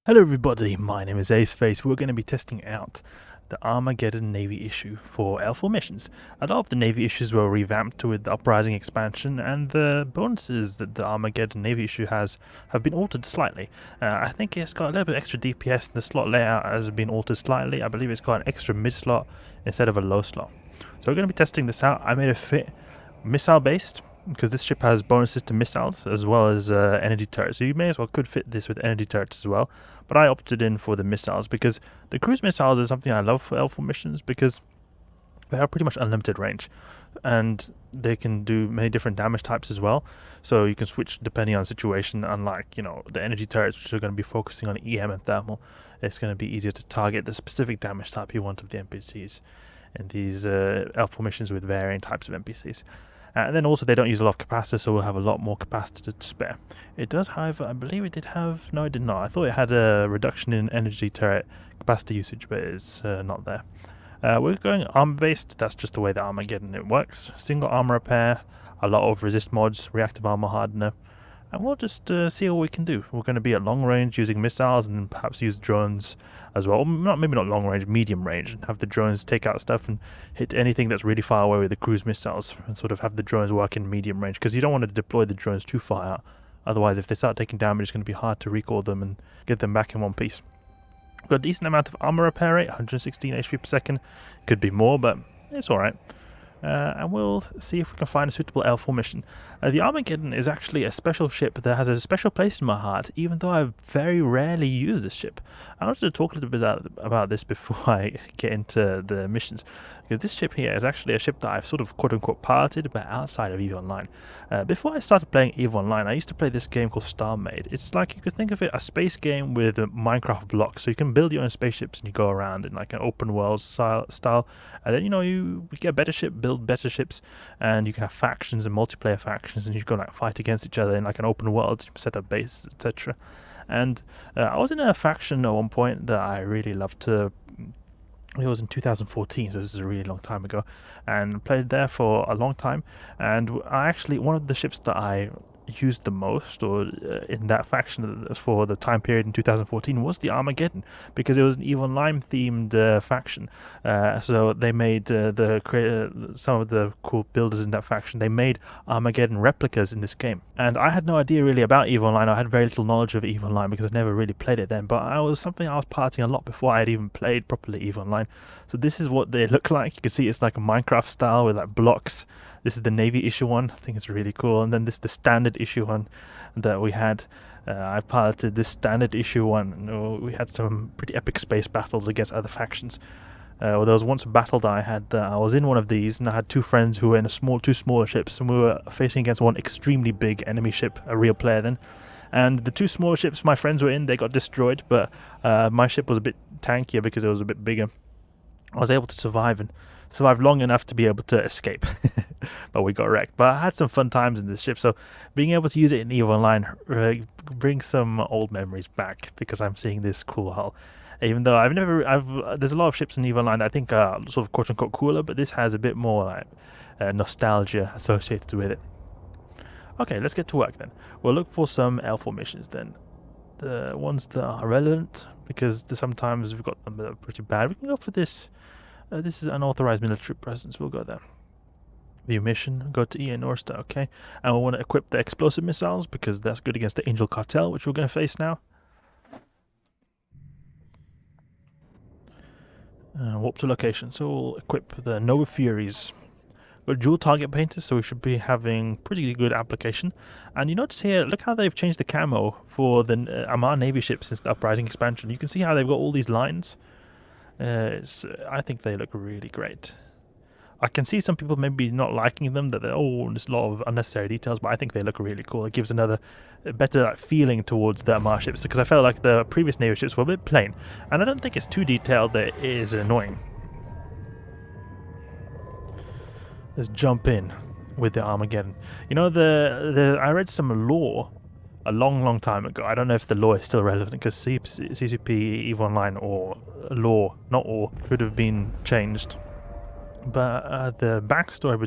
Hello everybody, my name is Aceface. We're going to be testing out the Armageddon Navy issue for L4 missions. A lot of the Navy issues were revamped with the Uprising expansion, and the bonuses that the Armageddon Navy issue has have been altered slightly. I think it's got a little bit extra DPS, and the slot layout has been altered slightly. I believe it's got an extra mid slot instead of a low slot. So we're going to be testing this out. I made it fit missile based, because this ship has bonuses to missiles as well as energy turrets, so you may as well could fit this with energy turrets as well, but I opted in for the missiles because the cruise missiles is something I love for L4 missions because they have pretty much unlimited range and they can do many different damage types as well, so you can switch depending on the situation. Unlike, you know, the energy turrets, which are going to be focusing on EM and thermal, it's going to be easier to target the specific damage type you want of the NPCs in these L4 missions with varying types of NPCs. And then also they don't use a lot of capacitor, so we'll have a lot more capacitor to spare. It does, however, I believe it did have... No, it did not. I thought it had a reduction in energy turret capacitor usage, but it's not there. We're going armor-based. That's just the way the Armageddon it works. Single armor repair, a lot of resist mods, reactive armor hardener, and we'll just see what we can do. We're going to be at long range using missiles and perhaps use drones as well. Maybe not long range, medium range, and have the drones take out stuff and hit anything that's really far away with the cruise missiles, and sort of have the drones work in medium range, because you don't want to deploy the drones too far out. Otherwise, if they start taking damage, it's going to be hard to recall them and get them back in one piece. We've got a decent amount of armor repair rate, 116 HP per second. Could be more, but it's alright. And we'll see if we can find a suitable L4 mission. The Armageddon is actually a special ship that has a special place in my heart, even though I very rarely use this ship. I wanted to talk a little bit about this before I get into the missions, because this ship here is actually a ship that I've sort of quote-unquote piloted, but outside of EVE Online. Before I started playing EVE Online, I used to play this game called Star Made. It's like, you could think of it, a space game with Minecraft blocks, so you can build your own spaceships and you go around in like an open world style, and then, you know, you get a better ship, build better ships, and you can have factions and multiplayer factions, and you can like fight against each other in like an open world, set up bases, etc. And I was in a faction at one point that I really loved to... It was in 2014, so this is a really long time ago, and played there for a long time. And I actually, one of the ships that I used the most, or in that faction for the time period in 2014, was the Armageddon, because it was an EVE Online themed faction. So they made some of the cool builders in that faction, they made Armageddon replicas in this game. And I had no idea really about EVE Online. I had very little knowledge of EVE Online because I never really played it then, but I was partying a lot before I had even played properly EVE Online. So this is what they look like. You can see it's like a Minecraft style with like blocks. This is the Navy issue one. I think it's really cool. And then this is the standard issue one that we had. I piloted this standard issue one. We had some pretty epic space battles against other factions. There was once a battle that I had. I was in one of these, and I had two friends who were in two smaller ships, and we were facing against one extremely big enemy ship, a real player then. And the two smaller ships my friends were in, they got destroyed, but my ship was a bit tankier because it was a bit bigger. I was able to survive long enough to be able to escape, but we got wrecked. But I had some fun times in this ship, so being able to use it in EVE Online brings some old memories back, because I'm seeing this cool hull. Even though there's a lot of ships in EVE Online that I think are sort of quote-unquote cooler, but this has a bit more like nostalgia associated with it. Okay, let's get to work then. We'll look for some L4 missions then. The ones that are relevant, because sometimes we've got them that are pretty bad. We can go for this. This is unauthorized military presence. We'll go there. View mission. Go to EA North Star. Okay. And we'll want to equip the explosive missiles, because that's good against the Angel Cartel, which we're going to face now. Warp to location. So we'll equip the Nova Furies. We're dual target painters, so we should be having pretty good application. And you notice here, look how they've changed the camo for the Armageddon Navy ships since the Uprising expansion. You can see how they've got all these lines. I think they look really great. I can see some people maybe not liking them, that there's a lot of unnecessary details, but I think they look really cool. It gives another better feeling towards the Armar ships, because I felt like the previous Navy ships were a bit plain, and I don't think it's too detailed that it is annoying. Let's jump in with the Armageddon. You know, I read some lore a long time ago. I don't know if the lore is still relevant, because CCP, EVE Online, or lore, not all, could have been changed. But the backstory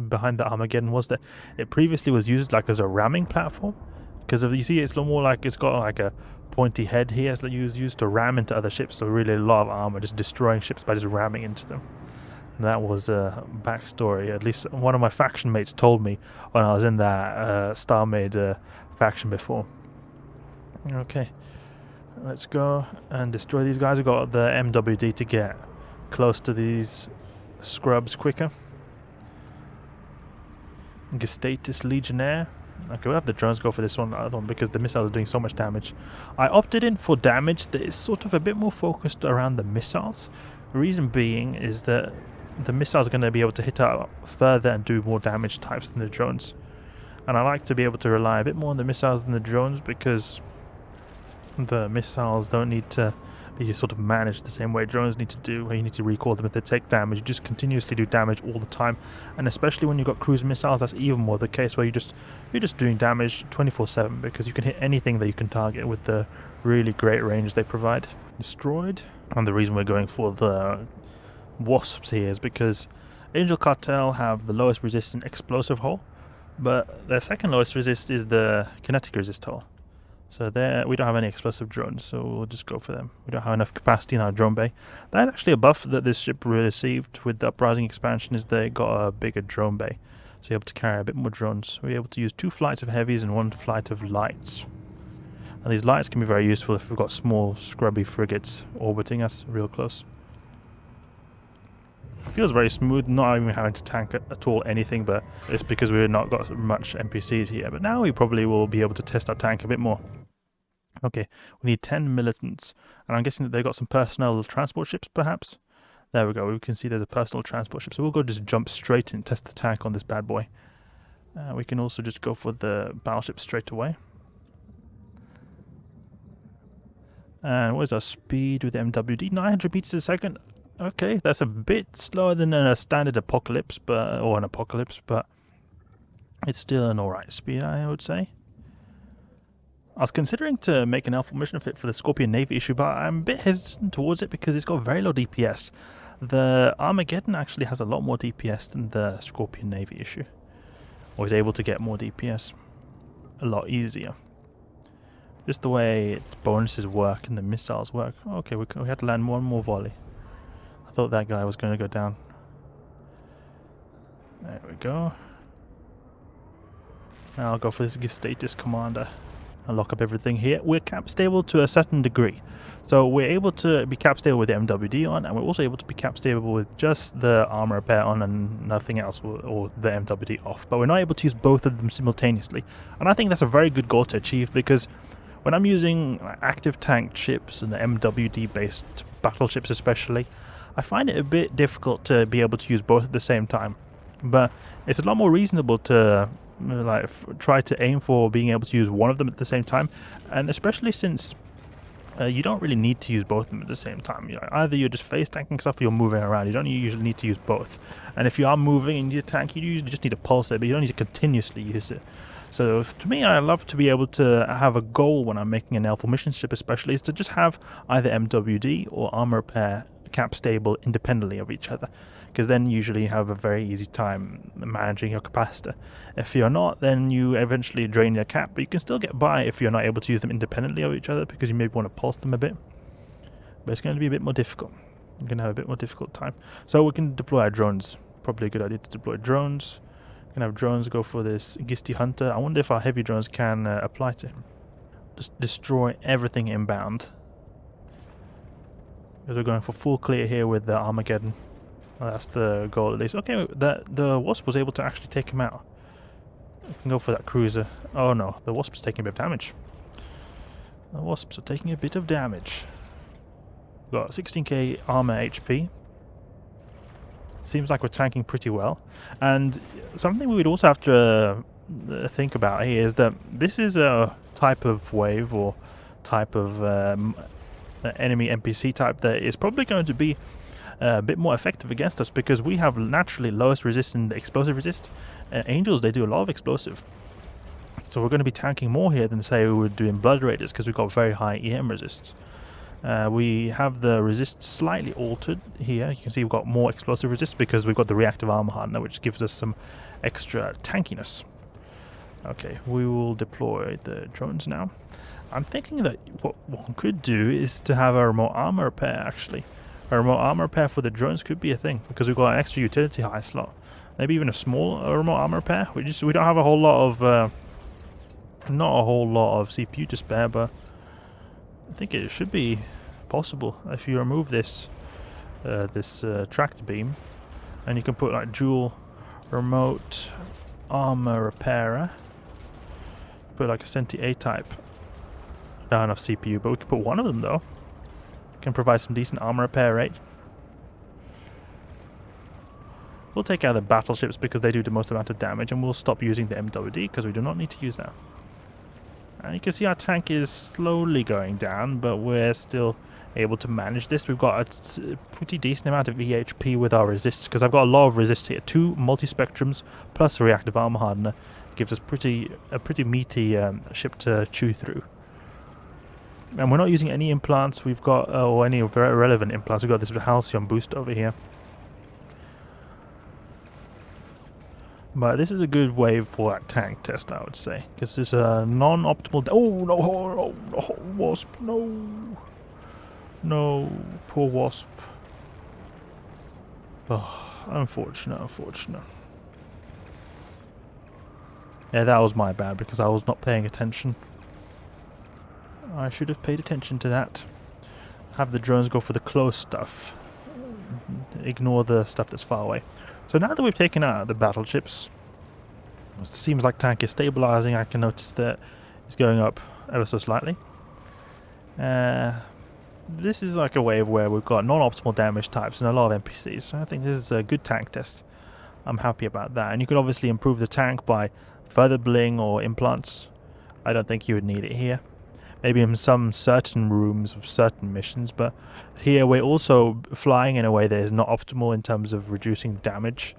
behind the Armageddon was that it previously was used like as a ramming platform, because you see it's more like it's got like a pointy head here. It's like used to ram into other ships, so really a lot of armor, just destroying ships by just ramming into them. And that was a backstory. At least one of my faction mates told me when I was in that Star-made faction before. Okay, let's go and destroy these guys. We've got the MWD to get close to these scrubs quicker. Gestatus Legionnaire. Okay, we'll have the drones go for this one, the other one, because the missiles are doing so much damage. I opted in for damage that is sort of a bit more focused around the missiles. The reason being is that the missiles are going to be able to hit out further and do more damage types than the drones. And I like to be able to rely a bit more on the missiles than the drones, because the missiles don't need to be sort of managed the same way drones need to do, where you need to recall them if they take damage. You just continuously do damage all the time, and especially when you've got cruise missiles, that's even more the case, where you're just doing damage 24/7, because you can hit anything that you can target with the really great range they provide. Destroyed. And the reason we're going for the wasps here is because Angel Cartel have the lowest resistant explosive hull, but their second lowest resist is the kinetic resist hull. So there, we don't have any explosive drones, so we'll just go for them. We don't have enough capacity in our drone bay. That's actually a buff that this ship received with the Uprising expansion, is they got a bigger drone bay. So you're able to carry a bit more drones. We're able to use 2 flights of heavies and 1 flight of lights. And these lights can be very useful if we've got small, scrubby frigates orbiting us real close. Feels very smooth, not even having to tank at all anything, but it's because we've not got much NPCs here. But now we probably will be able to test our tank a bit more. Okay, we need 10 militants, and I'm guessing that they've got some personnel transport ships, perhaps? There we go, we can see there's a personal transport ship, so we'll go just jump straight in and test the tank on this bad boy. We can also just go for the battleship straight away. And what is our speed with MWD? 900 meters a second. Okay, that's a bit slower than a standard apocalypse, or an apocalypse, but it's still an alright speed, I would say. I was considering to make an L4 mission fit for the Scorpion Navy issue, but I'm a bit hesitant towards it because it's got very low DPS. The Armageddon actually has a lot more DPS than the Scorpion Navy issue, or is able to get more DPS a lot easier. Just the way its bonuses work and the missiles work. Okay, we had to land one more volley. I thought that guy was going to go down. There we go. Now I'll go for this Gestatus Commander. I'll lock up everything here. We're cap stable to a certain degree. So we're able to be cap stable with the MWD on, and we're also able to be cap stable with just the armor repair on and nothing else, or the MWD off. But we're not able to use both of them simultaneously. And I think that's a very good goal to achieve, because when I'm using active tanked ships and the MWD based battleships especially, I find it a bit difficult to be able to use both at the same time. But it's a lot more reasonable to try to aim for being able to use one of them at the same time, and especially since you don't really need to use both of them at the same time. Either you're just face tanking stuff or you're moving around. You don't usually need to use both. And if you are moving and you need a tank, you usually just need to pulse it, but you don't need to continuously use it. So to me, I love to be able to have a goal when I'm making an L4 mission ship especially, is to just have either MWD or armor repair cap stable independently of each other, because then usually you have a very easy time managing your capacitor. If you're not, then you eventually drain your cap, but you can still get by if you're not able to use them independently of each other, because you maybe want to pulse them a bit. But it's going to be a bit more difficult. You're going to have a bit more difficult time. So we can deploy our drones. Probably a good idea to deploy drones. We're going to have drones go for this Gisty Hunter. I wonder if our heavy drones can apply to him. Just destroy everything inbound. Because we're going for full clear here with the Armageddon. Well, that's the goal at least. Okay, the Wasp was able to actually take him out. We can go for that cruiser. Oh no, the Wasp's taking a bit of damage. The Wasps are taking a bit of damage. We've got 16k armor HP. Seems like we're tanking pretty well. And something we would also have to think about here is that this is a type of wave or type of enemy NPC type that is probably going to be a bit more effective against us, because we have naturally lowest resist and explosive resist. Angels, they do a lot of explosive. So we're going to be tanking more here than say we would do in Blood Raiders, because we've got very high EM resists. We have the resist slightly altered here. You can see we've got more explosive resist because we've got the reactive armor hardener, which gives us some extra tankiness. Okay, we will deploy the drones now. I'm thinking that what one could do is to have a remote armor repair, actually. A remote armor repair for the drones could be a thing, because we've got an extra utility high slot. Maybe even a small remote armor repair. We don't have a whole lot of... not a whole lot of CPU to spare, but I think it should be possible if you remove this tractor beam, and you can put like dual remote armor repairer. Put like a Senti A type. Not enough CPU, but we can put one of them though. Can provide some decent armor repair rate. We'll take out the battleships because they do the most amount of damage, and we'll stop using the MWD because we do not need to use that. And you can see our tank is slowly going down, but we're still able to manage this. We've got a pretty decent amount of EHP with our resists, because I've got a lot of resists here. 2 multi-spectrums plus a reactive armor hardener. Gives us a pretty meaty ship to chew through. And we're not using any implants. We've got, or any very relevant implants. We've got this halcyon boost over here. But this is a good way for that tank test, I would say, because it's a non-optimal... Oh, no, Wasp, no. No, poor Wasp. Oh, unfortunate. Yeah, that was my bad, because I was not paying attention. I should have paid attention to that. Have the drones go for the close stuff. Ignore the stuff that's far away. So now that we've taken out the battleships, it seems like tank is stabilizing. I can notice that it's going up ever so slightly. This is like a wave where we've got non-optimal damage types and a lot of NPCs. So I think this is a good tank test. I'm happy about that. And you could obviously improve the tank by further bling or implants. I don't think you would need it here. Maybe in some certain rooms of certain missions, but here we're also flying in a way that is not optimal in terms of reducing damage.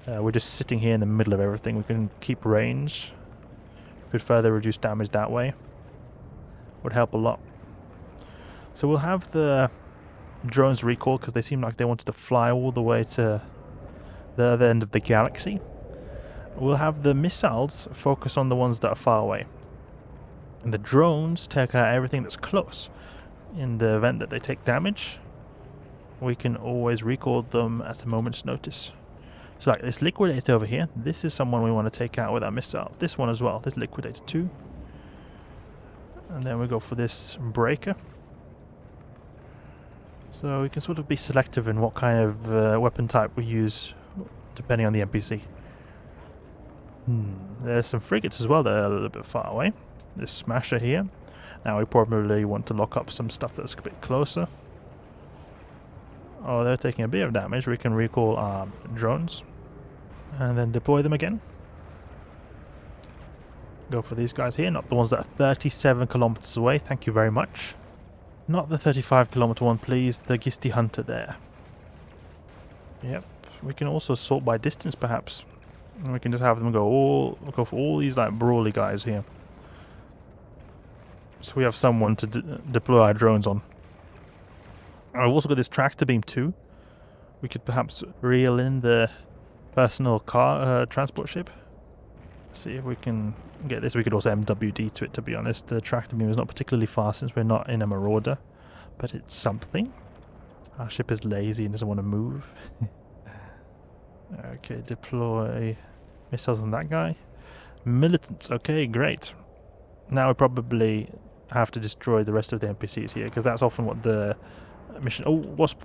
We're just sitting here in the middle of everything. We can keep range. Could further reduce damage that way. Would help a lot. So we'll have the drones recall because they seem like they wanted to fly all the way to the other end of the galaxy. We'll have the missiles focus on the ones that are far away. And the drones take out everything that's close. In the event that they take damage, we can always recall them at a moment's notice. So like this Liquidator over here, this is someone we want to take out with our missiles. This one as well, this Liquidator 2. And then we go for this Breaker. So we can sort of be selective in what kind of weapon type we use, depending on the NPC. There's some frigates as well that are a little bit far away. This Smasher here. Now we probably want to lock up some stuff that's a bit closer. Oh, they're taking a bit of damage. We can recall our drones and then deploy them again. Go for these guys here, not the ones that are 37 kilometers away. Thank you very much. Not the 35 kilometer one, please. The Gisty Hunter there. Yep. We can also sort by distance, perhaps. And we can just have them go for all these like brawly guys here. So we have someone to deploy our drones on. I've also got this tractor beam too. We could perhaps reel in the personal car transport ship. See if we can get this. We could also MWD to it, to be honest. The tractor beam is not particularly fast since we're not in a marauder, but it's something. Our ship is lazy and doesn't want to move. Okay, deploy missiles on that guy. Militants, okay, great. Now we probably have to destroy the rest of the NPCs here, because that's often what the mission... Oh, Wasp.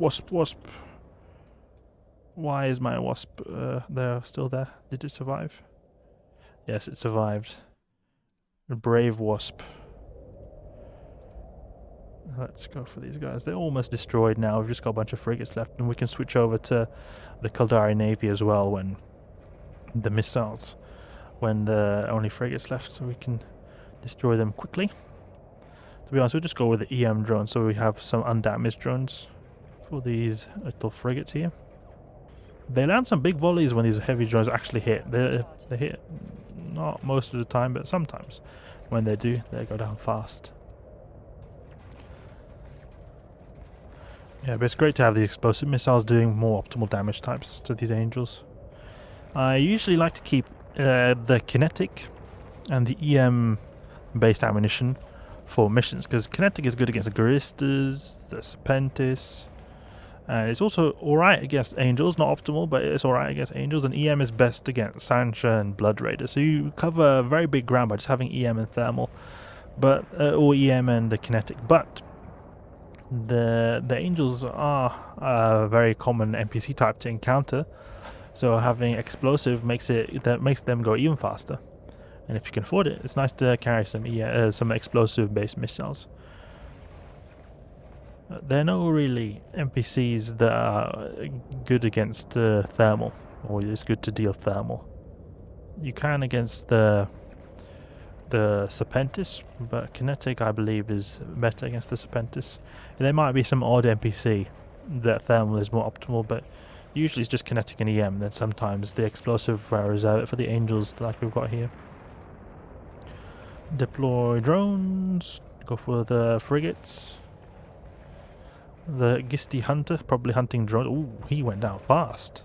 Why is my Wasp there still there? Did it survive? Yes, it survived. A brave Wasp. Let's go for these guys. They're almost destroyed now. We've just got a bunch of frigates left, and we can switch over to the Caldari Navy as well when the missiles, when the only frigates left, so we can destroy them quickly. To be honest, we'll just go with the EM drone, so we have some undamaged drones for these little frigates here. They land some big volleys when these heavy drones actually hit. They hit not most of the time, but sometimes. When they do, they go down fast. Yeah, but it's great to have these explosive missiles doing more optimal damage types to these angels. I usually like to keep the kinetic and the EM based ammunition for missions, because kinetic is good against the Garistas, the Serpentis, and it's also alright against Angels. Not optimal, but it's alright against Angels, and EM is best against Sancha and Blood Raider. So you cover very big ground by just having EM and Thermal, but or EM and the kinetic. But the Angels are a very common NPC type to encounter, so having explosive makes them go even faster. And if you can afford it, it's nice to carry some explosive based missiles. There are no really NPCs that are good against thermal, or it's good to deal thermal. You can against the Serpentis, but kinetic I believe is better against the Serpentis. There might be some odd NPC that thermal is more optimal, but usually it's just kinetic and EM. Then sometimes the explosive reserve it for the Angels like we've got here. Deploy drones, go for the frigates. The Gisty Hunter, probably hunting drones. Ooh, he went down fast.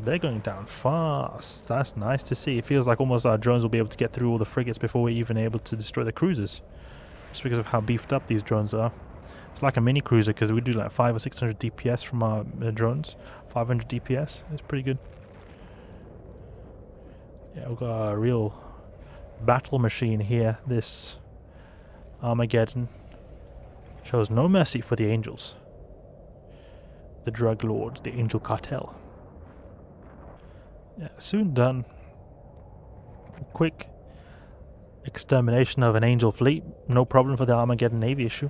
They're going down fast. That's nice to see. It feels like almost our drones will be able to get through all the frigates before we're even able to destroy the cruisers. Just because of how beefed up these drones are. It's like a mini cruiser because we do like 500 or 600 DPS from our drones. 500 DPS. It's pretty good. Yeah, we've got a real battle machine here. This Armageddon shows no mercy for the Angels. The drug lords, the Angel cartel. Yeah, soon done. Quick extermination of an Angel fleet, no problem for the Armageddon Navy issue.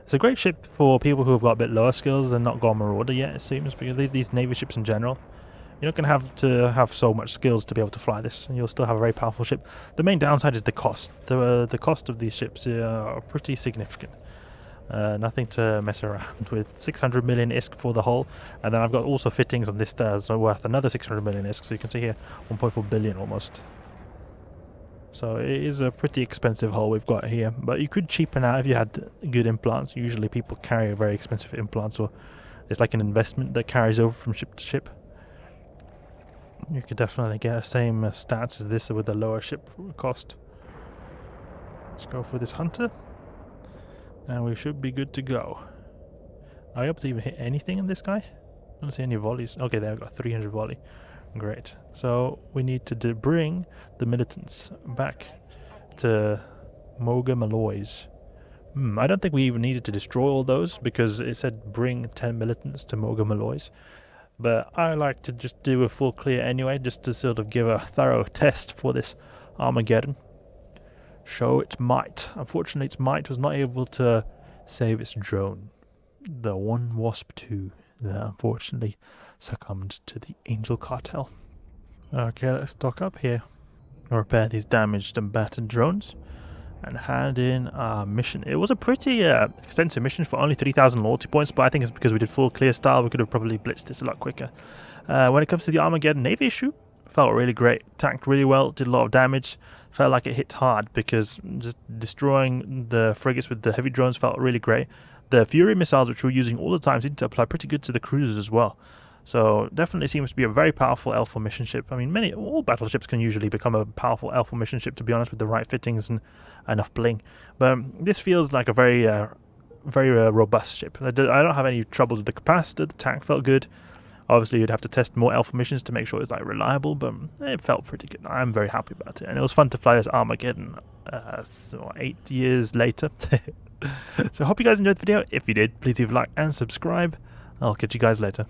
It's a great ship for people who have got a bit lower skills and not got Marauder yet, it seems, because these Navy ships in general, you're not going to have to have so much skills to be able to fly this, and you'll still have a very powerful ship. The main downside is the cost. The cost of these ships are pretty significant. Nothing to mess around with. 600 million ISK for the hull, and then I've got also fittings on this that's worth another 600 million ISK, so you can see here 1.4 billion almost. So it is a pretty expensive hull we've got here, but you could cheapen out if you had good implants. Usually people carry very expensive implants, or it's like an investment that carries over from ship to ship. You could definitely get the same stats as this with a lower ship cost. Let's go for this Hunter. And we should be good to go. Are you able to even hit anything in this guy? I don't see any volleys. Okay, there we go, 300 volley. Great. So we need to bring the militants back to Moga Maloys. I don't think we even needed to destroy all those, because it said bring 10 militants to Moga Maloys. But I like to just do a full clear anyway, just to sort of give a thorough test for this Armageddon. Show its might. Unfortunately, its might was not able to save its drone. The one Wasp II that unfortunately succumbed to the Angel cartel. Okay, let's dock up here. Repair these damaged and battered drones and hand in our mission. It was a pretty extensive mission for only 3,000 loyalty points, but I think it's because we did full clear style. We could have probably blitzed this a lot quicker. When it comes to the Armageddon Navy issue, felt really great. Tanked really well, did a lot of damage. Felt like it hit hard because just destroying the frigates with the heavy drones felt really great. The Fury missiles, which we're using all the time, seem to apply pretty good to the cruisers as well. So definitely seems to be a very powerful L4 mission ship. I mean, all battleships can usually become a powerful L4 mission ship, to be honest, with the right fittings and enough bling. But this feels like a very robust ship. I don't have any troubles with the capacitor. The tank felt good. Obviously, you'd have to test more Alpha missions to make sure it's like reliable, but it felt pretty good. I'm very happy about it, and it was fun to fly this Armageddon 8 years later. So I hope you guys enjoyed the video. If you did, please leave a like and subscribe. I'll catch you guys later.